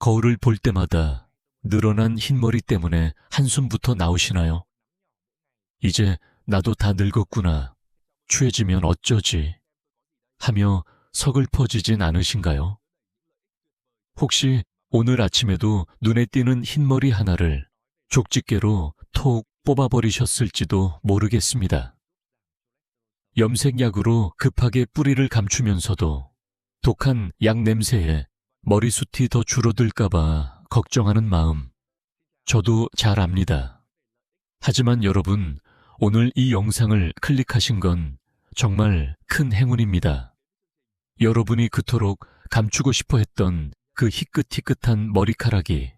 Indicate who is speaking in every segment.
Speaker 1: 거울을 볼 때마다 늘어난 흰머리 때문에 한숨부터 나오시나요? 이제 나도 다 늙었구나. 추해지면 어쩌지? 하며 서글퍼지진 않으신가요? 혹시 오늘 아침에도 눈에 띄는 흰머리 하나를 족집게로 톡 뽑아버리셨을지도 모르겠습니다. 염색약으로 급하게 뿌리를 감추면서도 독한 약 냄새에 머리숱이 더 줄어들까봐 걱정하는 마음, 저도 잘 압니다. 하지만 여러분, 오늘 이 영상을 클릭하신 건 정말 큰 행운입니다. 여러분이 그토록 감추고 싶어 했던 그 희끗희끗한 머리카락이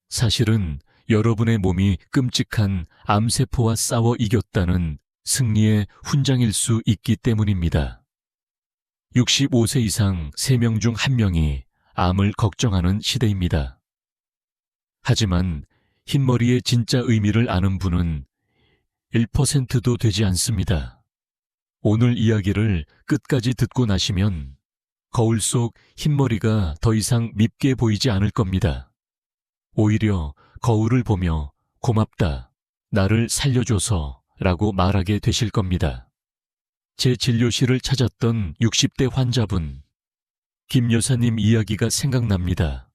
Speaker 1: 사실은 여러분의 몸이 끔찍한 암세포와 싸워 이겼다는 승리의 훈장일 수 있기 때문입니다. 65세 이상 3명 중 1명이 암을 걱정하는 시대입니다. 하지만 흰머리의 진짜 의미를 아는 분은 1%도 되지 않습니다. 오늘 이야기를 끝까지 듣고 나시면 거울 속 흰머리가 더 이상 밉게 보이지 않을 겁니다. 오히려 거울을 보며 고맙다, 나를 살려줘서 라고 말하게 되실 겁니다. 제 진료실을 찾았던 60대 환자분, 김 여사님 이야기가 생각납니다.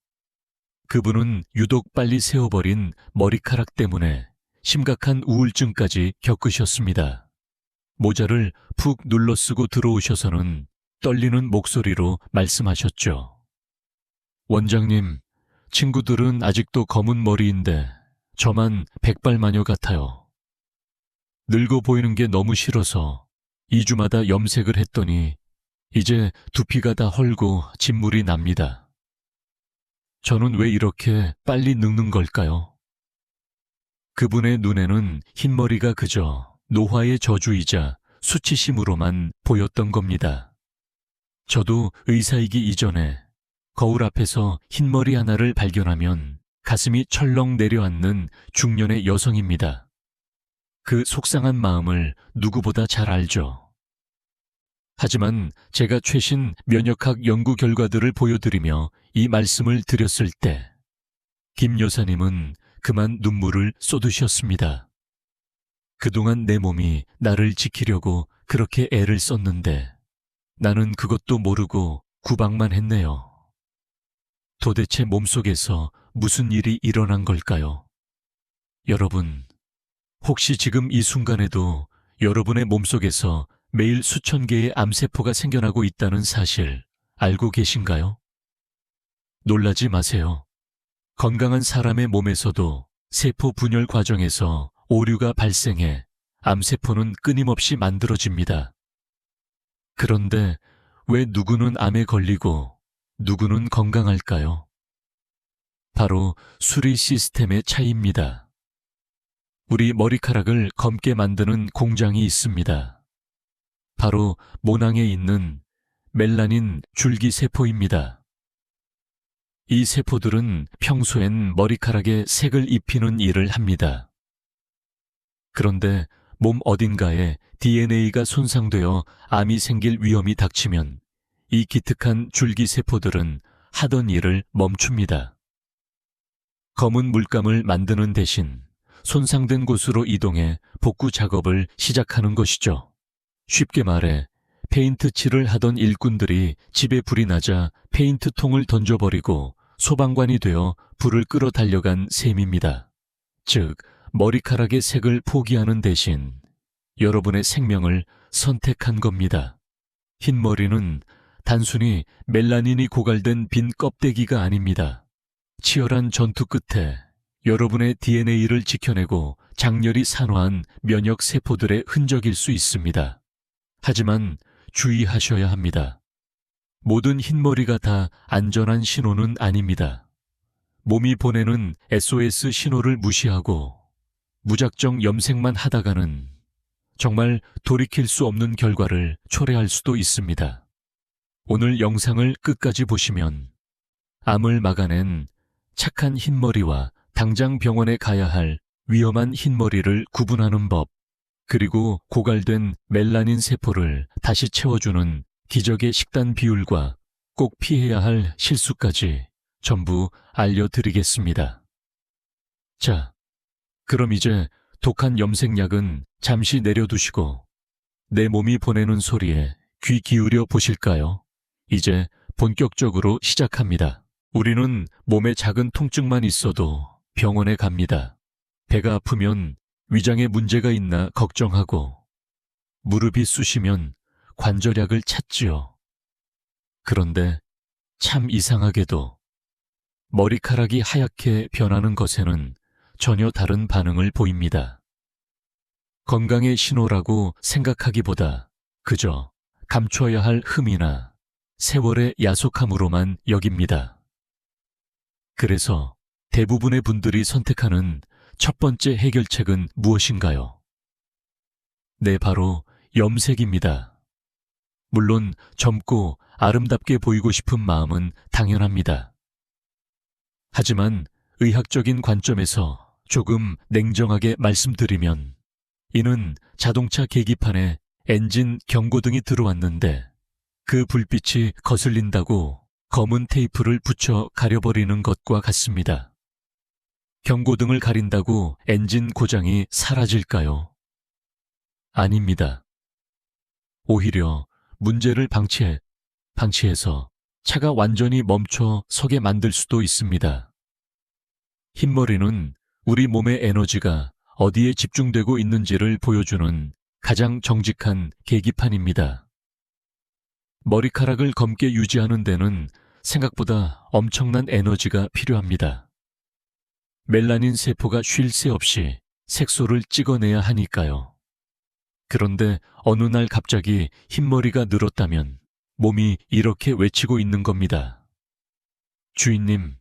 Speaker 1: 그분은 유독 빨리 세워버린 머리카락 때문에 심각한 우울증까지 겪으셨습니다. 모자를 푹 눌러쓰고 들어오셔서는 떨리는 목소리로 말씀하셨죠. 원장님, 친구들은 아직도 검은 머리인데 저만 백발마녀 같아요. 늙어 보이는 게 너무 싫어서 2주마다 염색을 했더니 이제 두피가 다 헐고 진물이 납니다. 저는 왜 이렇게 빨리 늙는 걸까요? 그분의 눈에는 흰머리가 그저 노화의 저주이자 수치심으로만 보였던 겁니다. 저도 의사이기 이전에 거울 앞에서 흰머리 하나를 발견하면 가슴이 철렁 내려앉는 중년의 여성입니다. 그 속상한 마음을 누구보다 잘 알죠. 하지만 제가 최신 면역학 연구 결과들을 보여드리며 이 말씀을 드렸을 때 김 여사님은 그만 눈물을 쏟으셨습니다. 그동안 내 몸이 나를 지키려고 그렇게 애를 썼는데 나는 그것도 모르고 구박만 했네요. 도대체 몸속에서 무슨 일이 일어난 걸까요? 여러분, 혹시 지금 이 순간에도 여러분의 몸속에서 매일 수천 개의 암세포가 생겨나고 있다는 사실 알고 계신가요? 놀라지 마세요. 건강한 사람의 몸에서도 세포 분열 과정에서 오류가 발생해 암세포는 끊임없이 만들어집니다. 그런데 왜 누구는 암에 걸리고 누구는 건강할까요? 바로 수리 시스템의 차이입니다. 우리 머리카락을 검게 만드는 공장이 있습니다. 바로 모낭에 있는 멜라닌 줄기세포입니다. 이 세포들은 평소엔 머리카락에 색을 입히는 일을 합니다. 그런데 몸 어딘가에 DNA가 손상되어 암이 생길 위험이 닥치면 이 기특한 줄기세포들은 하던 일을 멈춥니다. 검은 물감을 만드는 대신 손상된 곳으로 이동해 복구 작업을 시작하는 것이죠. 쉽게 말해 페인트 칠을 하던 일꾼들이 집에 불이 나자 페인트통을 던져버리고 소방관이 되어 불을 끌어 달려간 셈입니다. 즉, 머리카락의 색을 포기하는 대신 여러분의 생명을 선택한 겁니다. 흰머리는 단순히 멜라닌이 고갈된 빈 껍데기가 아닙니다. 치열한 전투 끝에 여러분의 DNA를 지켜내고 장렬히 산화한 면역 세포들의 흔적일 수 있습니다. 하지만 주의하셔야 합니다. 모든 흰머리가 다 안전한 신호는 아닙니다. 몸이 보내는 SOS 신호를 무시하고 무작정 염색만 하다가는 정말 돌이킬 수 없는 결과를 초래할 수도 있습니다. 오늘 영상을 끝까지 보시면 암을 막아낸 착한 흰머리와 당장 병원에 가야 할 위험한 흰머리를 구분하는 법, 그리고 고갈된 멜라닌 세포를 다시 채워주는 기적의 식단 비율과 꼭 피해야 할 실수까지 전부 알려드리겠습니다. 자, 그럼 이제 독한 염색약은 잠시 내려두시고 내 몸이 보내는 소리에 귀 기울여 보실까요? 이제 본격적으로 시작합니다. 우리는 몸에 작은 통증만 있어도 병원에 갑니다. 배가 아프면 위장에 문제가 있나 걱정하고, 무릎이 쑤시면 관절약을 찾지요. 그런데 참 이상하게도 머리카락이 하얗게 변하는 것에는 전혀 다른 반응을 보입니다. 건강의 신호라고 생각하기보다 그저 감춰야 할 흠이나 세월의 야속함으로만 여깁니다. 그래서 대부분의 분들이 선택하는 첫 번째 해결책은 무엇인가요? 네, 바로 염색입니다. 물론 젊고 아름답게 보이고 싶은 마음은 당연합니다. 하지만 의학적인 관점에서 조금 냉정하게 말씀드리면 이는 자동차 계기판에 엔진 경고등이 들어왔는데 그 불빛이 거슬린다고 검은 테이프를 붙여 가려버리는 것과 같습니다. 경고등을 가린다고 엔진 고장이 사라질까요? 아닙니다. 오히려 문제를 방치해서 차가 완전히 멈춰 서게 만들 수도 있습니다. 흰머리는 우리 몸의 에너지가 어디에 집중되고 있는지를 보여주는 가장 정직한 계기판입니다. 머리카락을 검게 유지하는 데는 생각보다 엄청난 에너지가 필요합니다. 멜라닌 세포가 쉴 새 없이 색소를 찍어내야 하니까요. 그런데 어느 날 갑자기 흰머리가 늘었다면 몸이 이렇게 외치고 있는 겁니다. 주인님,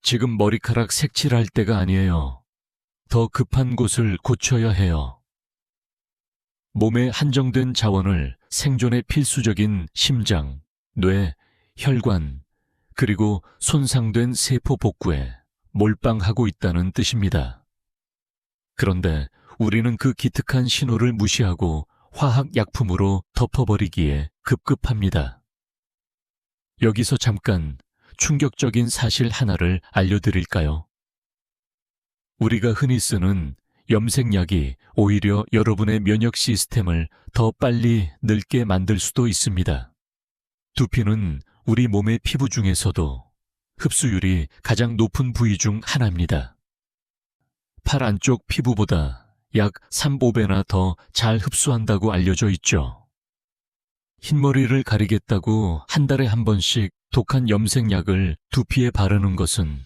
Speaker 1: 지금 머리카락 색칠할 때가 아니에요. 더 급한 곳을 고쳐야 해요. 몸의 한정된 자원을 생존에 필수적인 심장, 뇌, 혈관, 그리고 손상된 세포 복구에 몰빵하고 있다는 뜻입니다. 그런데 우리는 그 기특한 신호를 무시하고 화학약품으로 덮어버리기에 급급합니다. 여기서 잠깐 충격적인 사실 하나를 알려드릴까요? 우리가 흔히 쓰는 염색약이 오히려 여러분의 면역 시스템을 더 빨리 늙게 만들 수도 있습니다. 두피는 우리 몸의 피부 중에서도 흡수율이 가장 높은 부위 중 하나입니다. 팔 안쪽 피부보다 약 3~5배나 더 잘 흡수한다고 알려져 있죠. 흰머리를 가리겠다고 한 달에 한 번씩 독한 염색약을 두피에 바르는 것은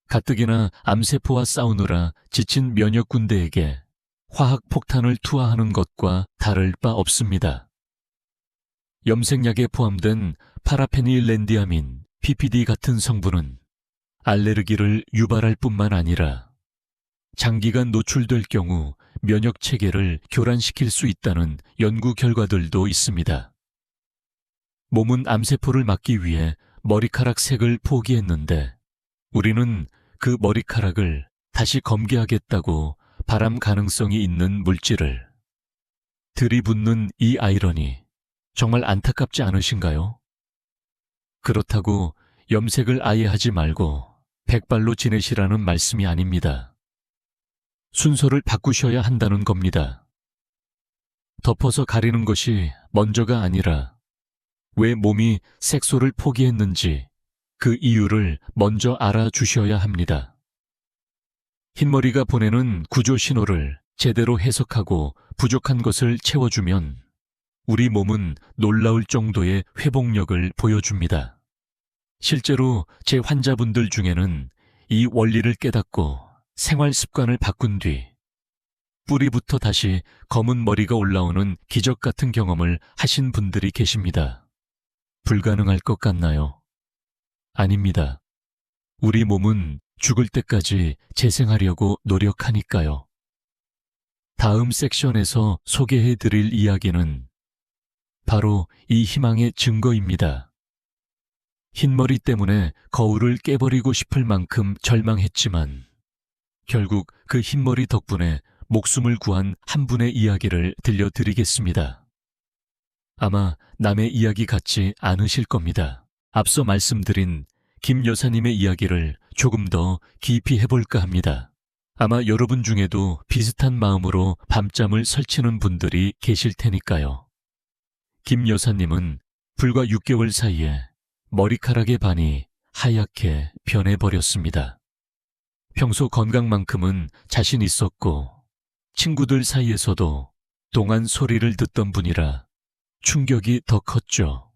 Speaker 1: 가뜩이나 암세포와 싸우느라 지친 면역군대에게 화학폭탄을 투하하는 것과 다를 바 없습니다. 염색약에 포함된 파라페닐렌디아민, PPD 같은 성분은 알레르기를 유발할 뿐만 아니라 장기간 노출될 경우 면역 체계를 교란시킬 수 있다는 연구 결과들도 있습니다. 몸은 암세포를 막기 위해 머리카락 색을 포기했는데 우리는 그 머리카락을 다시 검게하겠다고 발암 가능성이 있는 물질을 들이붓는 이 아이러니 정말 안타깝지 않으신가요? 그렇다고 염색을 아예 하지 말고 백발로 지내시라는 말씀이 아닙니다. 순서를 바꾸셔야 한다는 겁니다. 덮어서 가리는 것이 먼저가 아니라 왜 몸이 색소를 포기했는지 그 이유를 먼저 알아주셔야 합니다. 흰머리가 보내는 구조 신호를 제대로 해석하고 부족한 것을 채워주면 우리 몸은 놀라울 정도의 회복력을 보여줍니다. 실제로 제 환자분들 중에는 이 원리를 깨닫고 생활 습관을 바꾼 뒤 뿌리부터 다시 검은 머리가 올라오는 기적 같은 경험을 하신 분들이 계십니다. 불가능할 것 같나요? 아닙니다. 우리 몸은 죽을 때까지 재생하려고 노력하니까요. 다음 섹션에서 소개해드릴 이야기는 바로 이 희망의 증거입니다. 흰머리 때문에 거울을 깨버리고 싶을 만큼 절망했지만 결국 그 흰머리 덕분에 목숨을 구한 한 분의 이야기를 들려드리겠습니다. 아마 남의 이야기 같지 않으실 겁니다. 앞서 말씀드린 김 여사님의 이야기를 조금 더 깊이 해볼까 합니다. 아마 여러분 중에도 비슷한 마음으로 밤잠을 설치는 분들이 계실 테니까요. 김 여사님은 불과 6개월 사이에 머리카락의 반이 하얗게 변해버렸습니다. 평소 건강만큼은 자신 있었고 친구들 사이에서도 동안 소리를 듣던 분이라 충격이 더 컸죠.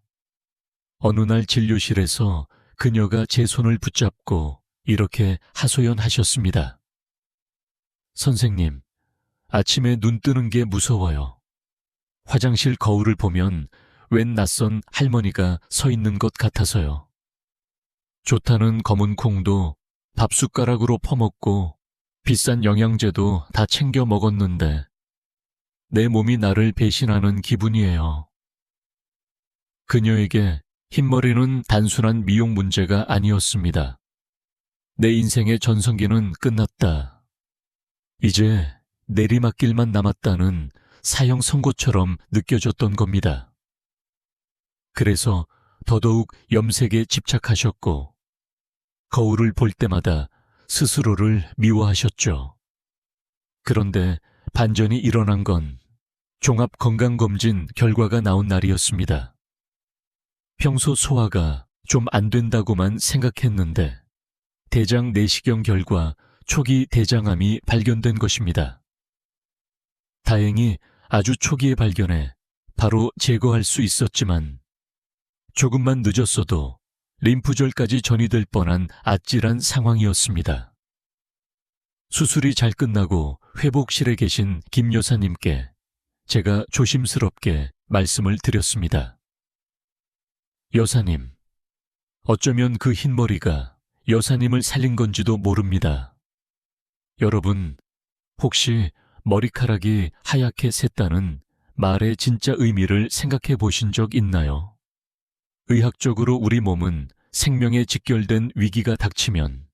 Speaker 1: 어느 날 진료실에서 그녀가 제 손을 붙잡고 이렇게 하소연하셨습니다. 선생님, 아침에 눈 뜨는 게 무서워요. 화장실 거울을 보면 웬 낯선 할머니가 서 있는 것 같아서요. 좋다는 검은 콩도 밥숟가락으로 퍼먹고 비싼 영양제도 다 챙겨 먹었는데 내 몸이 나를 배신하는 기분이에요. 그녀에게 흰머리는 단순한 미용 문제가 아니었습니다. 내 인생의 전성기는 끝났다. 이제 내리막길만 남았다는 사형 선고처럼 느껴졌던 겁니다. 그래서 더더욱 염색에 집착하셨고 거울을 볼 때마다 스스로를 미워하셨죠. 그런데 반전이 일어난 건 종합건강검진 결과가 나온 날이었습니다. 평소 소화가 좀 안 된다고만 생각했는데 대장 내시경 결과 초기 대장암이 발견된 것입니다. 다행히 아주 초기에 발견해 바로 제거할 수 있었지만 조금만 늦었어도 림프절까지 전이될 뻔한 아찔한 상황이었습니다. 수술이 잘 끝나고 회복실에 계신 김 여사님께 제가 조심스럽게 말씀을 드렸습니다. 여사님, 어쩌면 그 흰머리가 여사님을 살린 건지도 모릅니다. 여러분, 혹시 머리카락이 하얗게 샜다는 말의 진짜 의미를 생각해 보신 적 있나요? 의학적으로 우리 몸은 생명에 직결된 위기가 닥치면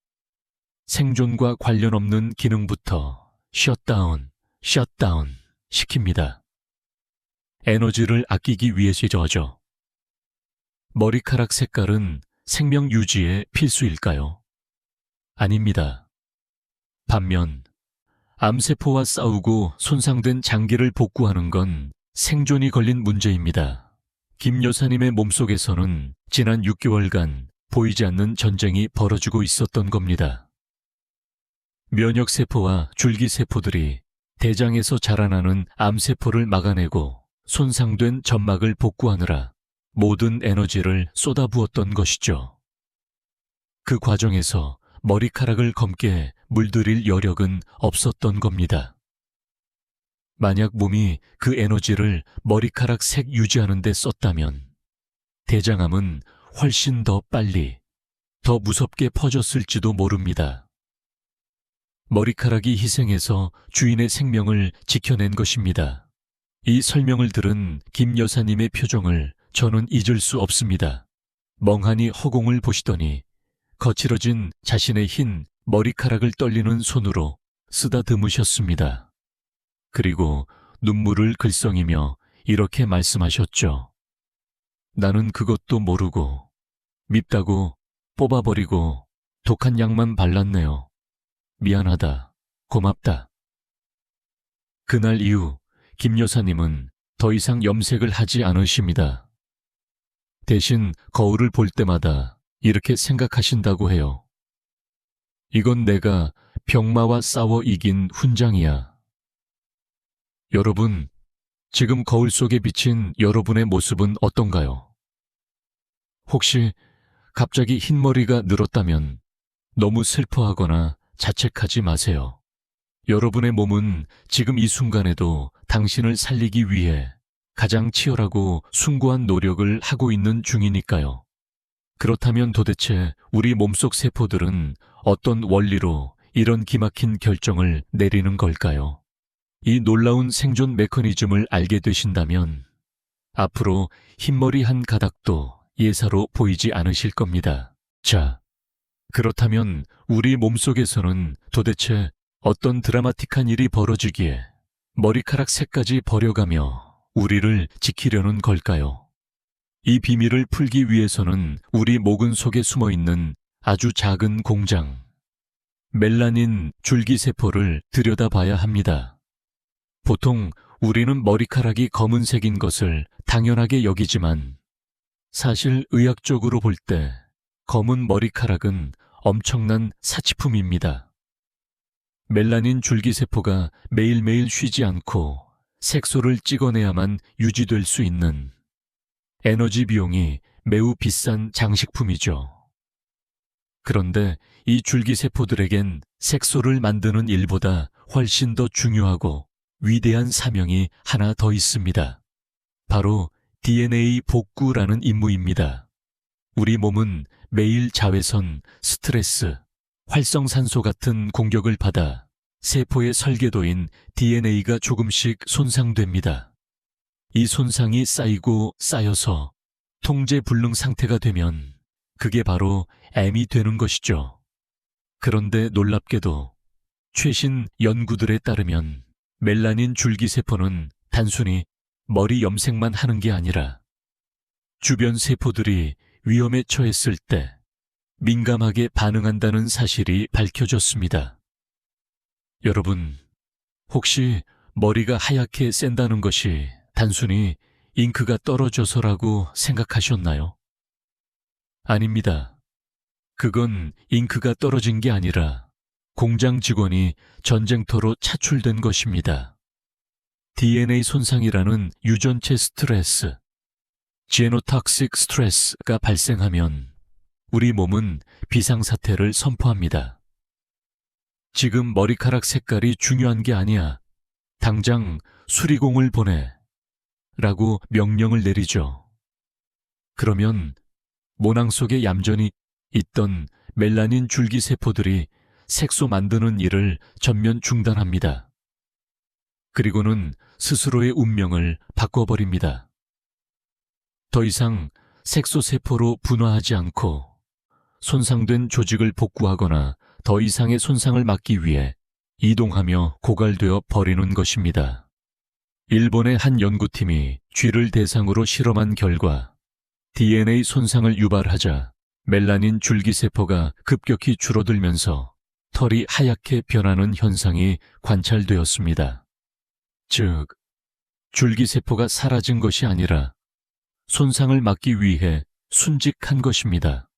Speaker 1: 생존과 관련 없는 기능부터 셧다운 시킵니다. 에너지를 아끼기 위해서죠. 머리카락 색깔은 생명 유지에 필수일까요? 아닙니다. 반면 암세포와 싸우고 손상된 장기를 복구하는 건 생존이 걸린 문제입니다. 김 여사님의 몸속에서는 지난 6개월간 보이지 않는 전쟁이 벌어지고 있었던 겁니다. 면역세포와 줄기세포들이 대장에서 자라나는 암세포를 막아내고 손상된 점막을 복구하느라 모든 에너지를 쏟아부었던 것이죠. 그 과정에서 머리카락을 검게 물들일 여력은 없었던 겁니다. 만약 몸이 그 에너지를 머리카락 색 유지하는 데 썼다면 대장암은 훨씬 더 빨리, 더 무섭게 퍼졌을지도 모릅니다. 머리카락이 희생해서 주인의 생명을 지켜낸 것입니다. 이 설명을 들은 김 여사님의 표정을 저는 잊을 수 없습니다. 멍하니 허공을 보시더니 거칠어진 자신의 흰 머리카락을 떨리는 손으로 쓰다듬으셨습니다. 그리고 눈물을 글썽이며 이렇게 말씀하셨죠. 나는 그것도 모르고 밉다고 뽑아버리고 독한 약만 발랐네요. 미안하다. 고맙다. 그날 이후 김 여사님은 더 이상 염색을 하지 않으십니다. 대신 거울을 볼 때마다 이렇게 생각하신다고 해요. 이건 내가 병마와 싸워 이긴 훈장이야. 여러분, 지금 거울 속에 비친 여러분의 모습은 어떤가요? 혹시 갑자기 흰머리가 늘었다면 너무 슬퍼하거나 자책하지 마세요. 여러분의 몸은 지금 이 순간에도 당신을 살리기 위해 가장 치열하고 숭고한 노력을 하고 있는 중이니까요. 그렇다면 도대체 우리 몸속 세포들은 어떤 원리로 이런 기막힌 결정을 내리는 걸까요? 이 놀라운 생존 메커니즘을 알게 되신다면 앞으로 흰머리 한 가닥도 예사로 보이지 않으실 겁니다. 자, 그렇다면 우리 몸속에서는 도대체 어떤 드라마틱한 일이 벌어지기에 머리카락 색까지 버려가며 우리를 지키려는 걸까요? 이 비밀을 풀기 위해서는 우리 모근 속에 숨어있는 아주 작은 공장. 멜라닌 줄기세포를 들여다봐야 합니다. 보통 우리는 머리카락이 검은색인 것을 당연하게 여기지만 사실 의학적으로 볼 때 검은 머리카락은 엄청난 사치품입니다. 멜라닌 줄기세포가 매일매일 쉬지 않고 색소를 찍어내야만 유지될 수 있는 에너지 비용이 매우 비싼 장식품이죠. 그런데 이 줄기세포들에겐 색소를 만드는 일보다 훨씬 더 중요하고 위대한 사명이 하나 더 있습니다. 바로 DNA 복구라는 임무입니다. 우리 몸은 매일 자외선, 스트레스, 활성산소 같은 공격을 받아 세포의 설계도인 DNA가 조금씩 손상됩니다. 이 손상이 쌓이고 쌓여서 통제불능 상태가 되면 그게 바로 M이 되는 것이죠. 그런데 놀랍게도 최신 연구들에 따르면 멜라닌 줄기세포는 단순히 머리 염색만 하는 게 아니라 주변 세포들이 위험에 처했을 때 민감하게 반응한다는 사실이 밝혀졌습니다. 여러분, 혹시 머리가 하얗게 샌다는 것이 단순히 잉크가 떨어져서라고 생각하셨나요? 아닙니다. 그건 잉크가 떨어진 게 아니라 공장 직원이 전쟁터로 차출된 것입니다. DNA 손상이라는 유전체 스트레스, 제노톡식 스트레스가 발생하면 우리 몸은 비상사태를 선포합니다. 지금 머리카락 색깔이 중요한 게 아니야. 당장 수리공을 보내. 라고 명령을 내리죠. 그러면 모낭 속에 얌전히 있던 멜라닌 줄기세포들이 색소 만드는 일을 전면 중단합니다. 그리고는 스스로의 운명을 바꿔버립니다. 더 이상 색소세포로 분화하지 않고 손상된 조직을 복구하거나 더 이상의 손상을 막기 위해 이동하며 고갈되어 버리는 것입니다. 일본의 한 연구팀이 쥐를 대상으로 실험한 결과 DNA 손상을 유발하자 멜라닌 줄기세포가 급격히 줄어들면서 털이 하얗게 변하는 현상이 관찰되었습니다. 즉, 줄기세포가 사라진 것이 아니라 손상을 막기 위해 순직한 것입니다.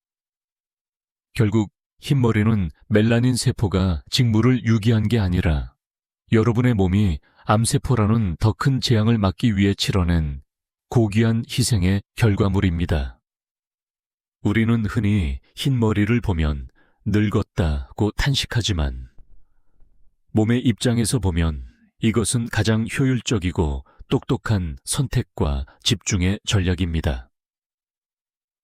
Speaker 1: 결국 흰머리는 멜라닌 세포가 직무를 유기한 게 아니라 여러분의 몸이 암세포라는 더 큰 재앙을 막기 위해 치러낸 고귀한 희생의 결과물입니다. 우리는 흔히 흰머리를 보면 늙었다고 탄식하지만 몸의 입장에서 보면 이것은 가장 효율적이고 똑똑한 선택과 집중의 전략입니다.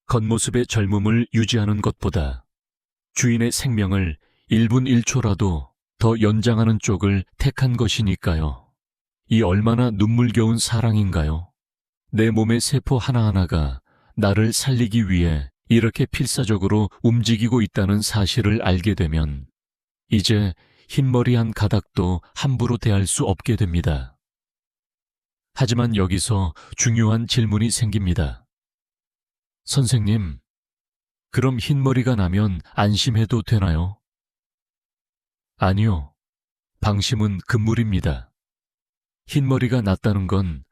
Speaker 1: 겉모습의 젊음을 유지하는 것보다 주인의 생명을 1분 1초라도 더 연장하는 쪽을 택한 것이니까요. 이 얼마나 눈물겨운 사랑인가요? 내 몸의 세포 하나하나가 나를 살리기 위해 이렇게 필사적으로 움직이고 있다는 사실을 알게 되면 이제 흰머리 한 가닥도 함부로 대할 수 없게 됩니다. 하지만 여기서 중요한 질문이 생깁니다. 선생님, 그럼 흰머리가 나면 안심해도 되나요? 아니요. 방심은 금물입니다. 흰머리가 났다는 건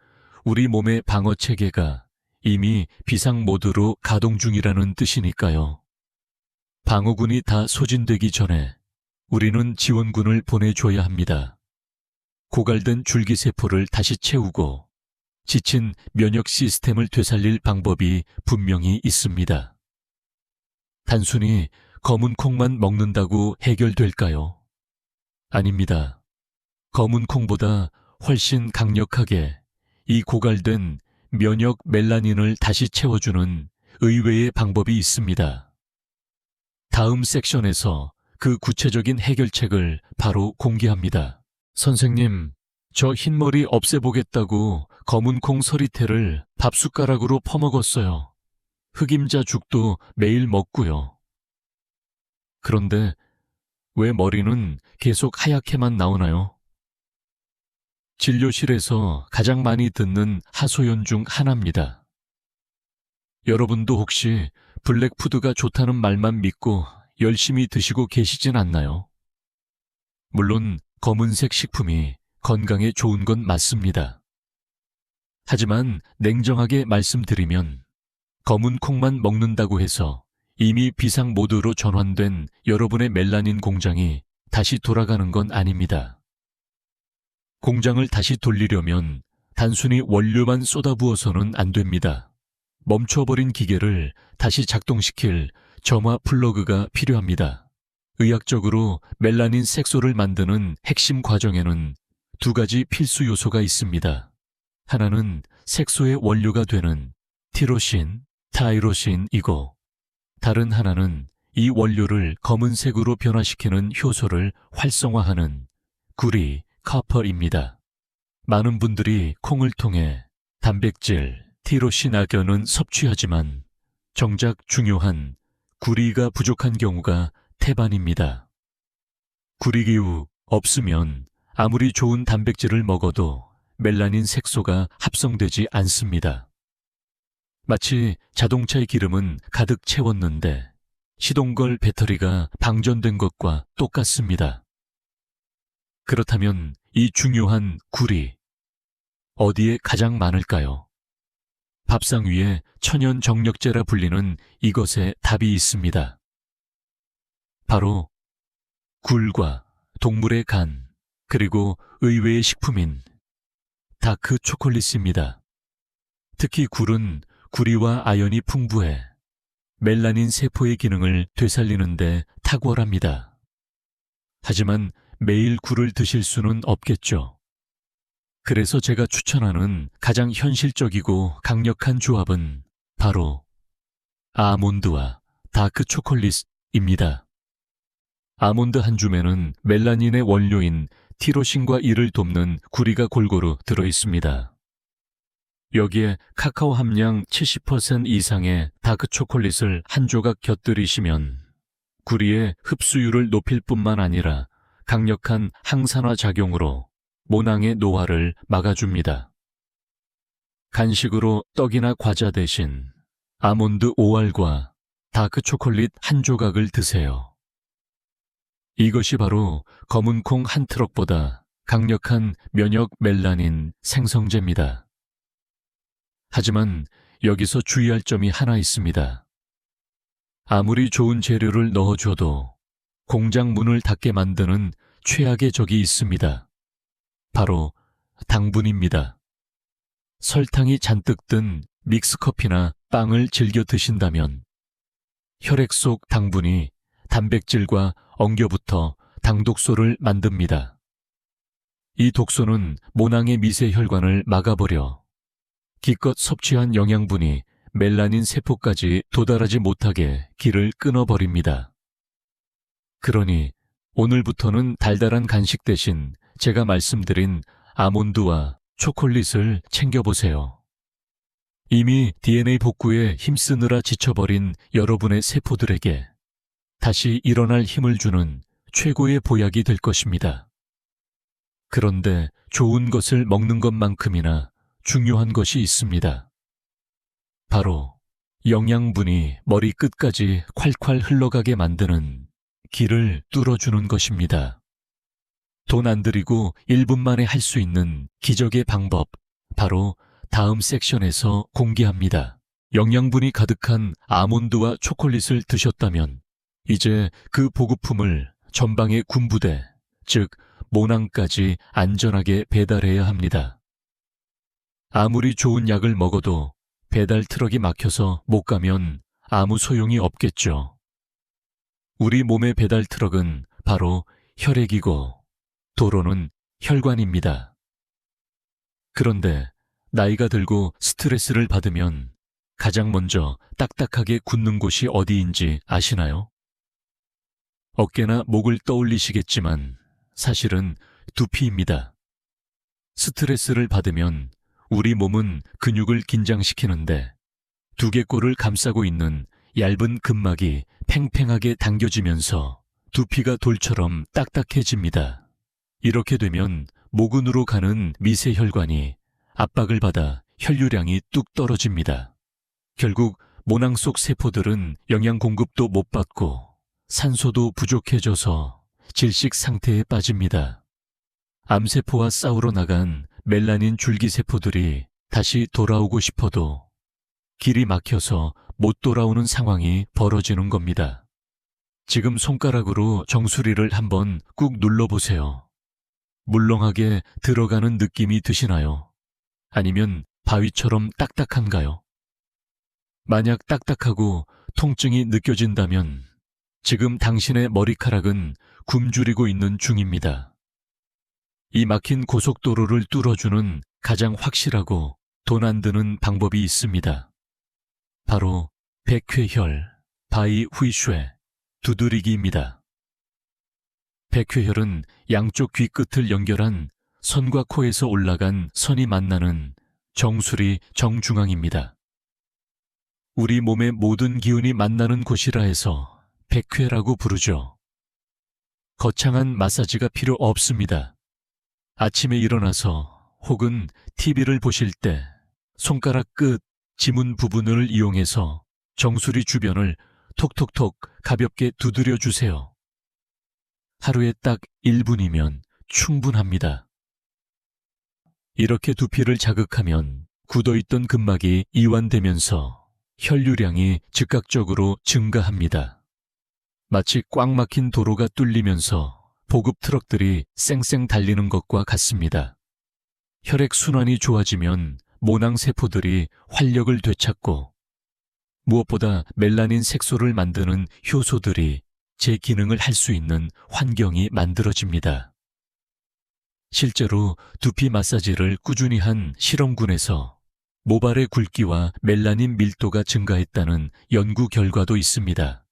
Speaker 1: 우리 몸의 방어 체계가 이미 비상 모드로 가동 중이라는 뜻이니까요. 방어군이 다 소진되기 전에 우리는 지원군을 보내줘야 합니다. 고갈된 줄기세포를 다시 채우고 지친 면역 시스템을 되살릴 방법이 분명히 있습니다. 단순히 검은 콩만 먹는다고 해결될까요? 아닙니다. 검은 콩보다 훨씬 강력하게 이 고갈된 면역 멜라닌을 다시 채워주는 의외의 방법이 있습니다. 다음 섹션에서 그 구체적인 해결책을 바로 공개합니다. 선생님, 저 흰머리 없애보겠다고 검은 콩 서리태를 밥숟가락으로 퍼먹었어요. 흑임자 죽도 매일 먹고요. 그런데 왜 머리는 계속 하얗게만 나오나요? 진료실에서 가장 많이 듣는 하소연 중 하나입니다. 여러분도 혹시 블랙푸드가 좋다는 말만 믿고 열심히 드시고 계시진 않나요? 물론 검은색 식품이 건강에 좋은 건 맞습니다. 하지만 냉정하게 말씀드리면 검은 콩만 먹는다고 해서 이미 비상 모드로 전환된 여러분의 멜라닌 공장이 다시 돌아가는 건 아닙니다. 공장을 다시 돌리려면 단순히 원료만 쏟아부어서는 안 됩니다. 멈춰버린 기계를 다시 작동시킬 점화 플러그가 필요합니다. 의학적으로 멜라닌 색소를 만드는 핵심 과정에는 두 가지 필수 요소가 있습니다. 하나는 색소의 원료가 되는 티로신, 타이로신이고 다른 하나는 이 원료를 검은색으로 변화시키는 효소를 활성화하는 구리, 카퍼입니다. 많은 분들이 콩을 통해 단백질, 티로신 악연은 섭취하지만 정작 중요한 구리가 부족한 경우가 태반입니다. 구리기후 없으면 아무리 좋은 단백질을 먹어도 멜라닌 색소가 합성되지 않습니다. 마치 자동차의 기름은 가득 채웠는데 시동 걸 배터리가 방전된 것과 똑같습니다. 그렇다면 이 중요한 구리, 어디에 가장 많을까요? 밥상 위에 천연 정력제라 불리는 이것에 답이 있습니다. 바로 굴과 동물의 간, 그리고 의외의 식품인 다크 초콜릿입니다. 특히 굴은 구리와 아연이 풍부해 멜라닌 세포의 기능을 되살리는데 탁월합니다. 하지만 매일 굴을 드실 수는 없겠죠. 그래서 제가 추천하는 가장 현실적이고 강력한 조합은 바로 아몬드와 다크 초콜릿입니다. 아몬드 한 줌에는 멜라닌의 원료인 티로신과 이를 돕는 구리가 골고루 들어있습니다. 여기에 카카오 함량 70% 이상의 다크 초콜릿을 한 조각 곁들이시면 구리의 흡수율을 높일 뿐만 아니라 강력한 항산화 작용으로 모낭의 노화를 막아줍니다. 간식으로 떡이나 과자 대신 아몬드 5알과 다크 초콜릿 한 조각을 드세요. 이것이 바로 검은 콩 한 트럭보다 강력한 면역 멜라닌 생성제입니다. 하지만 여기서 주의할 점이 하나 있습니다. 아무리 좋은 재료를 넣어줘도 공장 문을 닫게 만드는 최악의 적이 있습니다. 바로 당분입니다. 설탕이 잔뜩 든 믹스커피나 빵을 즐겨 드신다면 혈액 속 당분이 단백질과 엉겨붙어 당독소를 만듭니다. 이 독소는 모낭의 미세 혈관을 막아버려 기껏 섭취한 영양분이 멜라닌 세포까지 도달하지 못하게 길을 끊어버립니다. 그러니 오늘부터는 달달한 간식 대신 제가 말씀드린 아몬드와 초콜릿을 챙겨보세요. 이미 DNA 복구에 힘쓰느라 지쳐버린 여러분의 세포들에게 다시 일어날 힘을 주는 최고의 보약이 될 것입니다. 그런데 좋은 것을 먹는 것만큼이나 중요한 것이 있습니다. 바로 영양분이 머리 끝까지 콸콸 흘러가게 만드는 길을 뚫어주는 것입니다. 돈 안 들이고 1분 만에 할 수 있는 기적의 방법, 바로 다음 섹션에서 공개합니다. 영양분이 가득한 아몬드와 초콜릿을 드셨다면 이제 그 보급품을 전방의 군부대, 즉 모낭까지 안전하게 배달해야 합니다. 아무리 좋은 약을 먹어도 배달 트럭이 막혀서 못 가면 아무 소용이 없겠죠. 우리 몸의 배달 트럭은 바로 혈액이고 도로는 혈관입니다. 그런데 나이가 들고 스트레스를 받으면 가장 먼저 딱딱하게 굳는 곳이 어디인지 아시나요? 어깨나 목을 떠올리시겠지만 사실은 두피입니다. 스트레스를 받으면 우리 몸은 근육을 긴장시키는데 두개골을 감싸고 있는 얇은 근막이 팽팽하게 당겨지면서 두피가 돌처럼 딱딱해집니다. 이렇게 되면 모근으로 가는 미세혈관이 압박을 받아 혈류량이 뚝 떨어집니다. 결국 모낭 속 세포들은 영양 공급도 못 받고 산소도 부족해져서 질식 상태에 빠집니다. 암세포와 싸우러 나간 멜라닌 줄기세포들이 다시 돌아오고 싶어도 길이 막혀서 못 돌아오는 상황이 벌어지는 겁니다. 지금 손가락으로 정수리를 한번 꾹 눌러보세요. 물렁하게 들어가는 느낌이 드시나요? 아니면 바위처럼 딱딱한가요? 만약 딱딱하고 통증이 느껴진다면 지금 당신의 머리카락은 굶주리고 있는 중입니다. 이 막힌 고속도로를 뚫어주는 가장 확실하고 돈 안 드는 방법이 있습니다. 바로 백회혈, 바이 후이슈에 두드리기입니다. 백회혈은 양쪽 귀 끝을 연결한 선과 코에서 올라간 선이 만나는 정수리 정중앙입니다. 우리 몸의 모든 기운이 만나는 곳이라 해서 백회라고 부르죠. 거창한 마사지가 필요 없습니다. 아침에 일어나서 혹은 TV를 보실 때 손가락 끝 지문 부분을 이용해서 정수리 주변을 톡톡톡 가볍게 두드려 주세요. 하루에 딱 1분이면 충분합니다. 이렇게 두피를 자극하면 굳어있던 근막이 이완되면서 혈류량이 즉각적으로 증가합니다. 마치 꽉 막힌 도로가 뚫리면서 보급 트럭들이 쌩쌩 달리는 것과 같습니다. 혈액순환이 좋아지면 모낭세포들이 활력을 되찾고 무엇보다 멜라닌 색소를 만드는 효소들이 제 기능을 할 수 있는 환경이 만들어집니다. 실제로 두피 마사지를 꾸준히 한 실험군에서 모발의 굵기와 멜라닌 밀도가 증가했다는 연구 결과도 있습니다.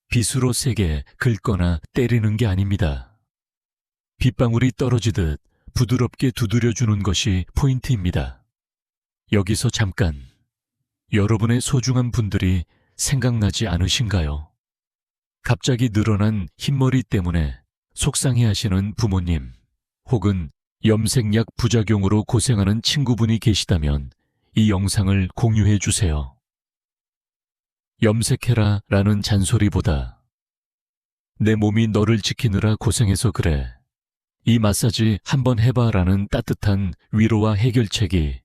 Speaker 1: 빗으로 세게 긁거나 때리는 게 아닙니다. 빗방울이 떨어지듯 부드럽게 두드려주는 것이 포인트입니다. 여기서 잠깐, 여러분의 소중한 분들이 생각나지 않으신가요? 갑자기 늘어난 흰머리 때문에 속상해하시는 부모님, 혹은 염색약 부작용으로 고생하는 친구분이 계시다면 이 영상을 공유해 주세요. 염색해라 라는 잔소리보다 내 몸이 너를 지키느라 고생해서 그래. 이 마사지 한번 해봐 라는 따뜻한 위로와 해결책이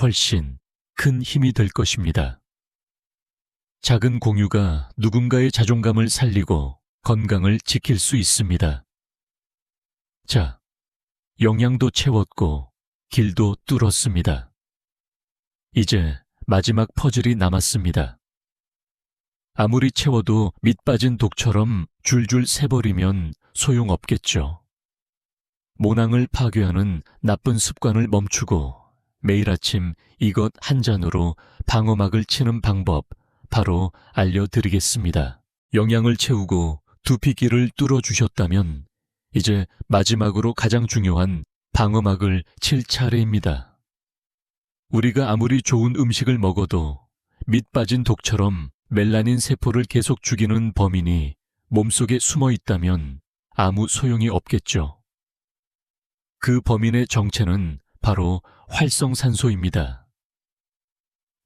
Speaker 1: 훨씬 큰 힘이 될 것입니다. 작은 공유가 누군가의 자존감을 살리고 건강을 지킬 수 있습니다. 자, 영양도 채웠고 길도 뚫었습니다. 이제 마지막 퍼즐이 남았습니다. 아무리 채워도 밑 빠진 독처럼 줄줄 새버리면 소용없겠죠. 모낭을 파괴하는 나쁜 습관을 멈추고 매일 아침 이것 한 잔으로 방어막을 치는 방법 바로 알려드리겠습니다. 영양을 채우고 두피길을 뚫어주셨다면 이제 마지막으로 가장 중요한 방어막을 칠 차례입니다. 우리가 아무리 좋은 음식을 먹어도 밑 빠진 독처럼 멜라닌 세포를 계속 죽이는 범인이 몸속에 숨어 있다면 아무 소용이 없겠죠. 그 범인의 정체는 바로 활성산소입니다.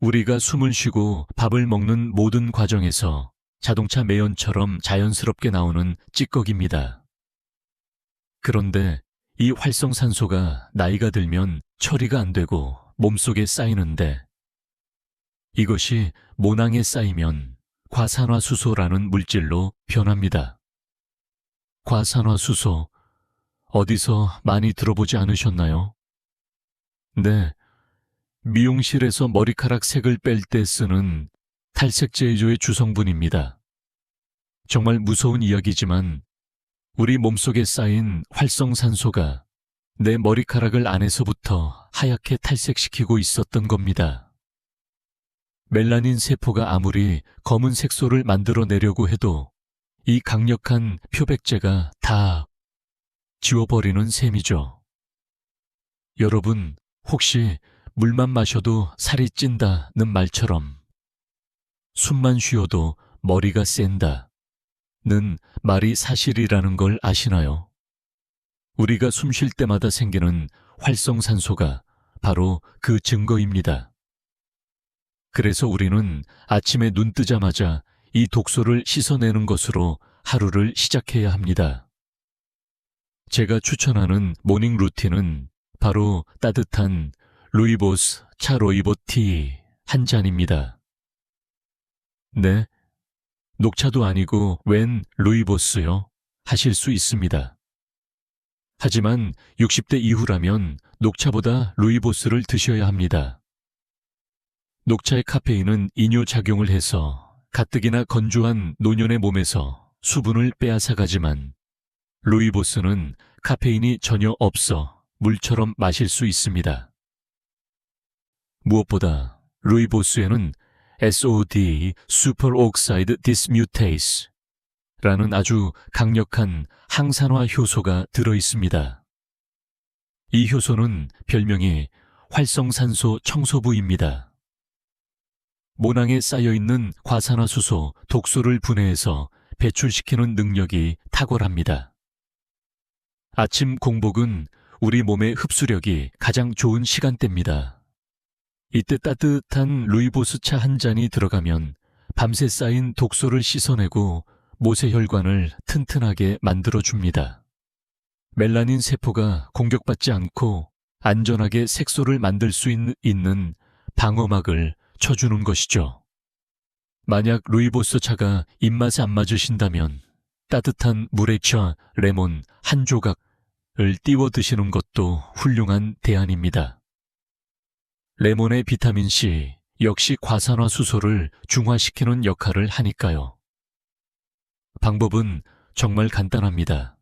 Speaker 1: 우리가 숨을 쉬고 밥을 먹는 모든 과정에서 자동차 매연처럼 자연스럽게 나오는 찌꺼기입니다. 그런데 이 활성산소가 나이가 들면 처리가 안 되고 몸속에 쌓이는데 이것이 모낭에 쌓이면 과산화수소라는 물질로 변합니다. 과산화수소, 어디서 많이 들어보지 않으셨나요? 네, 미용실에서 머리카락 색을 뺄 때 쓰는 탈색 제조의 주성분입니다. 정말 무서운 이야기지만 우리 몸속에 쌓인 활성산소가 내 머리카락을 안에서부터 하얗게 탈색시키고 있었던 겁니다. 멜라닌 세포가 아무리 검은 색소를 만들어내려고 해도 이 강력한 표백제가 다 지워버리는 셈이죠. 여러분, 혹시 물만 마셔도 살이 찐다는 말처럼 숨만 쉬어도 머리가 샌다는 말이 사실이라는 걸 아시나요? 우리가 숨 쉴 때마다 생기는 활성산소가 바로 그 증거입니다. 그래서 우리는 아침에 눈 뜨자마자 이 독소를 씻어내는 것으로 하루를 시작해야 합니다. 제가 추천하는 모닝 루틴은 바로 따뜻한 루이보스 차 로이보 티 한 잔입니다. 네, 녹차도 아니고 웬 루이보스요? 하실 수 있습니다. 하지만 60대 이후라면 녹차보다 루이보스를 드셔야 합니다. 녹차의 카페인은 이뇨작용을 해서 가뜩이나 건조한 노년의 몸에서 수분을 빼앗아가지만 루이보스는 카페인이 전혀 없어 물처럼 마실 수 있습니다. 무엇보다 루이보스에는 SOD, Superoxide Dismutase 라는 아주 강력한 항산화 효소가 들어있습니다. 이 효소는 별명이 활성산소 청소부입니다. 모낭에 쌓여있는 과산화수소, 독소를 분해해서 배출시키는 능력이 탁월합니다. 아침 공복은 우리 몸의 흡수력이 가장 좋은 시간대입니다. 이때 따뜻한 루이보스 차 한 잔이 들어가면 밤새 쌓인 독소를 씻어내고 모세혈관을 튼튼하게 만들어줍니다. 멜라닌 세포가 공격받지 않고 안전하게 색소를 만들 수 있는 방어막을 쳐주는 것이죠. 만약 루이보스 차가 입맛에 안 맞으신다면 따뜻한 물에 차 레몬 한 조각을 띄워 드시는 것도 훌륭한 대안입니다. 레몬의 비타민C 역시 과산화수소를 중화시키는 역할을 하니까요. 방법은 정말 간단합니다.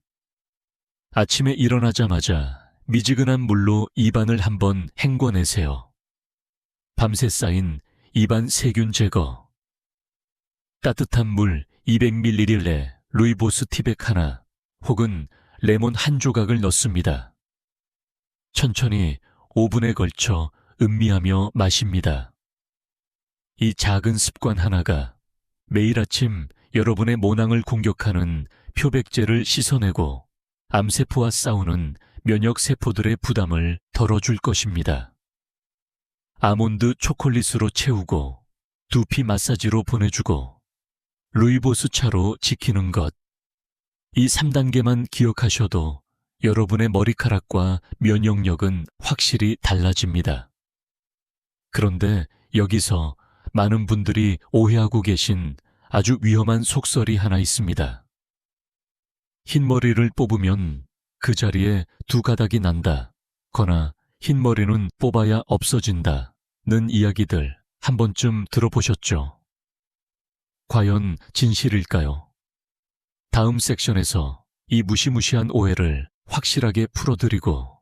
Speaker 1: 아침에 일어나자마자 미지근한 물로 입안을 한번 헹궈내세요. 밤새 쌓인 입안 세균 제거. 따뜻한 물 200ml에 루이보스 티백 하나 혹은 레몬 한 조각을 넣습니다. 천천히 5분에 걸쳐 음미하며 마십니다. 이 작은 습관 하나가 매일 아침 여러분의 모낭을 공격하는 표백제를 씻어내고 암세포와 싸우는 면역세포들의 부담을 덜어줄 것입니다. 아몬드 초콜릿으로 채우고 두피 마사지로 보내주고 루이보스 차로 지키는 것. 이 3단계만 기억하셔도 여러분의 머리카락과 면역력은 확실히 달라집니다. 그런데 여기서 많은 분들이 오해하고 계신 아주 위험한 속설이 하나 있습니다. 흰머리를 뽑으면 그 자리에 두 가닥이 난다, 거나 흰머리는 뽑아야 없어진다 는 이야기들 한 번쯤 들어보셨죠? 과연 진실일까요? 다음 섹션에서 이 무시무시한 오해를 확실하게 풀어드리고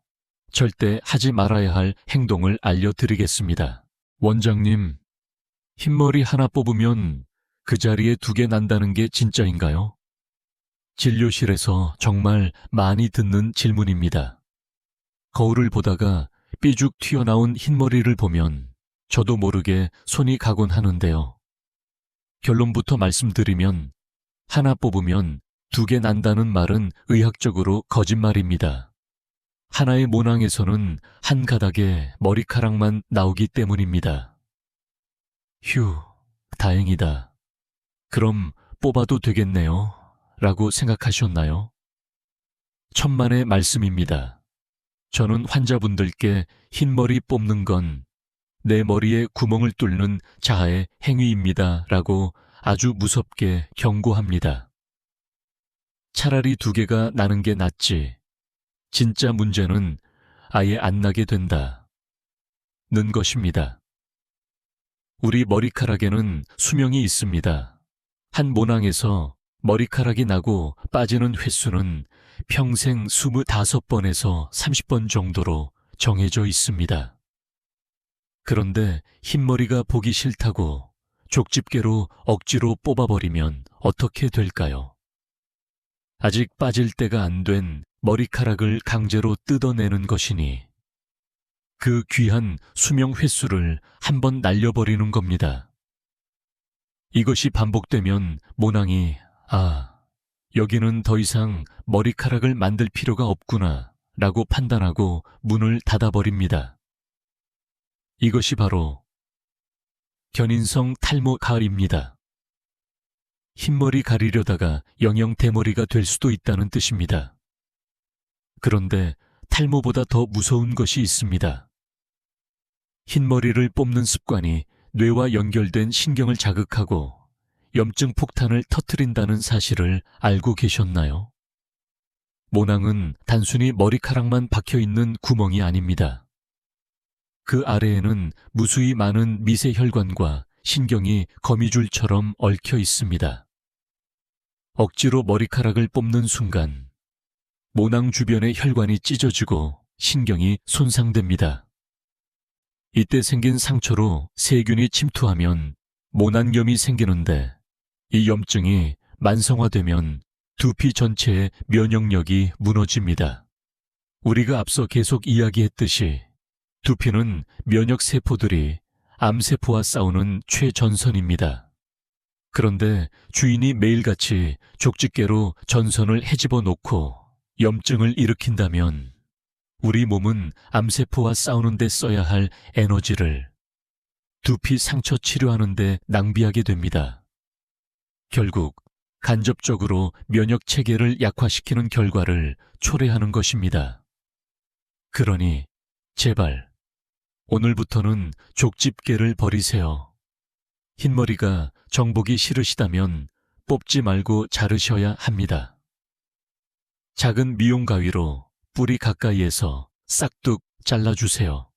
Speaker 1: 절대 하지 말아야 할 행동을 알려드리겠습니다. 원장님, 흰머리 하나 뽑으면 그 자리에 두 개 난다는 게 진짜인가요? 진료실에서 정말 많이 듣는 질문입니다. 거울을 보다가 삐죽 튀어나온 흰머리를 보면 저도 모르게 손이 가곤 하는데요. 결론부터 말씀드리면 하나 뽑으면 두 개 난다는 말은 의학적으로 거짓말입니다. 하나의 모낭에서는 한 가닥의 머리카락만 나오기 때문입니다. 휴, 다행이다. 그럼 뽑아도 되겠네요. 라고 생각하셨나요? 천만의 말씀입니다. 저는 환자분들께 흰머리 뽑는 건 내 머리에 구멍을 뚫는 자아의 행위입니다. 라고 아주 무섭게 경고합니다. 차라리 두 개가 나는 게 낫지. 진짜 문제는 아예 안 나게 된다. 는 것입니다. 우리 머리카락에는 수명이 있습니다. 한 모낭에서 머리카락이 나고 빠지는 횟수는 평생 25번에서 30번 정도로 정해져 있습니다. 그런데 흰머리가 보기 싫다고 족집게로 억지로 뽑아버리면 어떻게 될까요? 아직 빠질 때가 안 된 머리카락을 강제로 뜯어내는 것이니 그 귀한 수명 횟수를 한번 날려버리는 겁니다. 이것이 반복되면 모낭이 여기는 더 이상 머리카락을 만들 필요가 없구나 라고 판단하고 문을 닫아버립니다. 이것이 바로 견인성 탈모 가을입니다. 흰머리 가리려다가 영영 대머리가 될 수도 있다는 뜻입니다. 그런데 탈모보다 더 무서운 것이 있습니다. 흰머리를 뽑는 습관이 뇌와 연결된 신경을 자극하고 염증 폭탄을 터뜨린다는 사실을 알고 계셨나요? 모낭은 단순히 머리카락만 박혀있는 구멍이 아닙니다. 그 아래에는 무수히 많은 미세 혈관과 신경이 거미줄처럼 얽혀 있습니다. 억지로 머리카락을 뽑는 순간 모낭 주변의 혈관이 찢어지고 신경이 손상됩니다. 이때 생긴 상처로 세균이 침투하면 모낭염이 생기는데 이 염증이 만성화되면 두피 전체의 면역력이 무너집니다. 우리가 앞서 계속 이야기했듯이 두피는 면역세포들이 암세포와 싸우는 최전선입니다. 그런데 주인이 매일같이 족집게로 전선을 헤집어 놓고 염증을 일으킨다면 우리 몸은 암세포와 싸우는 데 써야 할 에너지를 두피 상처 치료하는 데 낭비하게 됩니다. 결국 간접적으로 면역 체계를 약화시키는 결과를 초래하는 것입니다. 그러니 제발 오늘부터는 족집게를 버리세요. 흰머리가 정복이 싫으시다면 뽑지 말고 자르셔야 합니다. 작은 미용 가위로 뿌리 가까이에서 싹둑 잘라주세요.